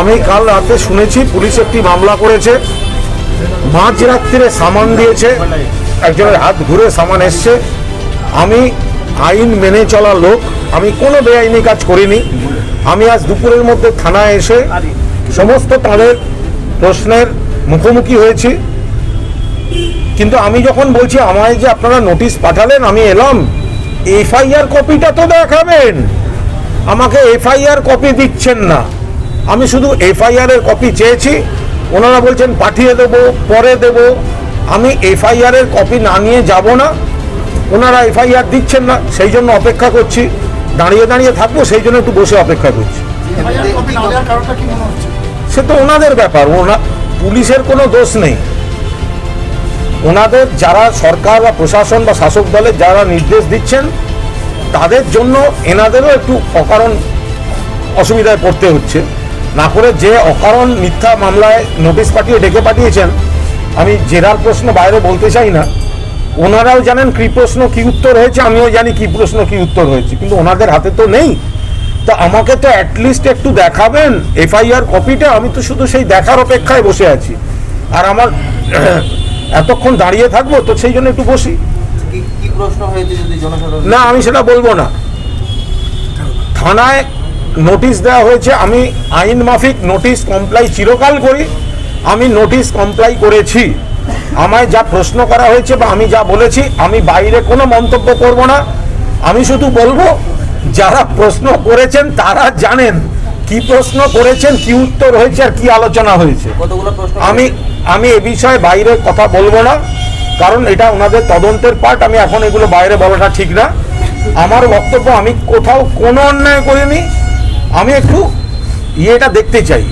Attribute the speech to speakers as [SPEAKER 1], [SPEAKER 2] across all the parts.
[SPEAKER 1] আমি কাল রাতে শুনেছি পুলিশ একটি মামলা করেছে, মাঝরাত্রিরে সামান দিয়েছে, একজনের হাত ঘুরে সামান এসছে। আমি আইন মেনে চলা লোক, আমি কোনো বেআইনি কাজ করিনি। আমি আজ দুপুরের মধ্যে থানায় এসে সমস্ত তাদের প্রশ্নের মুখোমুখি হয়েছি। কিন্তু আমি যখন বলছি আমায় যে আপনারা নোটিশ পাঠালেন, আমি এলাম, এফআইআর কপিটা তো দেখাবেন। আমাকে এফআইআর কপি দিচ্ছেন না। আমি শুধু এফআইআর এর কপি চেয়েছি, ওনারা বলছেন পাঠিয়ে দেব, পরে দেব। আমি এফআইআর এর কপি না নিয়ে যাব না। ওনারা এফআইআর দিচ্ছেন না, সেই জন্য অপেক্ষা করছি। দাঁড়িয়ে দাঁড়িয়ে থাকবো, সেই জন্য একটু বসে অপেক্ষা করছি। সে তো ওনাদের ব্যাপার, পুলিশের কোনো দোষ নেই। ওনাদের যারা সরকার বা প্রশাসন বা শাসক দলের যারা নির্দেশ দিচ্ছেন, তাদের জন্য এনাদেরও একটু অকারণ অসুবিধায় পড়তে হচ্ছে। না করে যে অকারণ মিথ্যা মামলায় নোটিশ পাঠিয়ে ডেকে পাঠিয়েছেন, আমি জেরার প্রশ্ন বাইরে বলতে চাই না। ওনারাও জানেন কি প্রশ্ন কি উত্তর হয়েছে, আমিও জানি কি প্রশ্ন কি উত্তর হয়েছে, কিন্তু ওনাদের হাতে তো নেই। তো আমাকে তো অ্যাটলিস্ট একটু দেখাবেন এফআইআর কপিটা। আমি তো শুধু সেই দেখার অপেক্ষায় বসে আছি। আর আমার এতক্ষণ দাঁড়িয়ে থাকবো, তো সেই জন্য একটু বসি। না, আমি সেটা বলবো না। থানায় নোটিশ দেওয়া হয়েছে, আমি আইন মাফিক নোটিশ কমপ্লাই চিরকাল করি। আমি নোটিশ কমপ্লাই করেছি। আমায় যা প্রশ্ন করা হয়েছে বা আমি যা বলেছি, আমি বাইরে কোনো মন্তব্য করব না। আমি শুধু বলবো, যারা প্রশ্ন করেছেন তারা জানেন কি প্রশ্ন করেছেন, কি উত্তর হয়েছে আর কি আলোচনা হয়েছে। আমি এ বিষয়ে বাইরে কথা বলবো না, কারণ এটা ওনাদের তদন্তের পার্ট। আমি এখন এগুলো বাইরে বলাটা ঠিক না। আমার বক্তব্য, আমি কোথাও কোনো অন্যায় করিনি। আমি একটু ইয়েটা দেখতে চাই।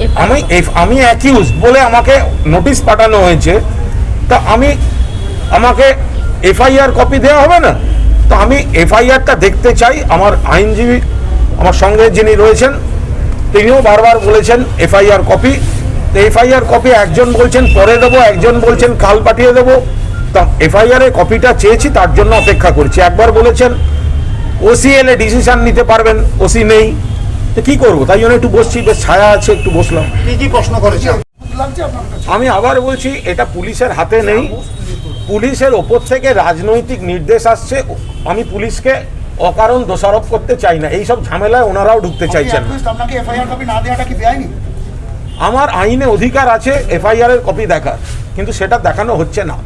[SPEAKER 1] আমি অ্যাকিউজ বলে আমাকে নোটিশ পাঠানো হয়েছে, তা আমাকে এফআইআর কপি দেওয়া হবে না? তো আমি এফআইআরটা দেখতে চাই। আমার আইনজীবী আমার সঙ্গে যিনি রয়েছেন, তিনিও বারবার বলেছেন এফআইআর কপি। তো এফআইআর কপি একজন বলছেন পরে দেবো, একজন বলছেন কাল পাঠিয়ে দেবো। তা এফআইআর এর কপিটা চেয়েছি, তার জন্য অপেক্ষা করছি। একবার বলেছেন ওসি এলে ডিসিশন নিতে পারবেন, ওসি নেই, তো কি করবো? তাই জন্য একটু বসছি, বেশ ছায়া আছে, একটু বসলাম।
[SPEAKER 2] কি প্রশ্ন করেছে?
[SPEAKER 1] আমি আবার বলছি, এটা পুলিশের হাতে নেই। পুলিশের ওপর থেকে রাজনৈতিক নির্দেশ আসছে। আমি পুলিশকে অকারণ দোষারোপ করতে চাই না। এইসব ঝামেলায় ওনারাও ঢুকতে চাইছেন। আমার আইনে অধিকার আছে এফআইআর এর কপি দেখার, কিন্তু সেটা দেখানো হচ্ছে না।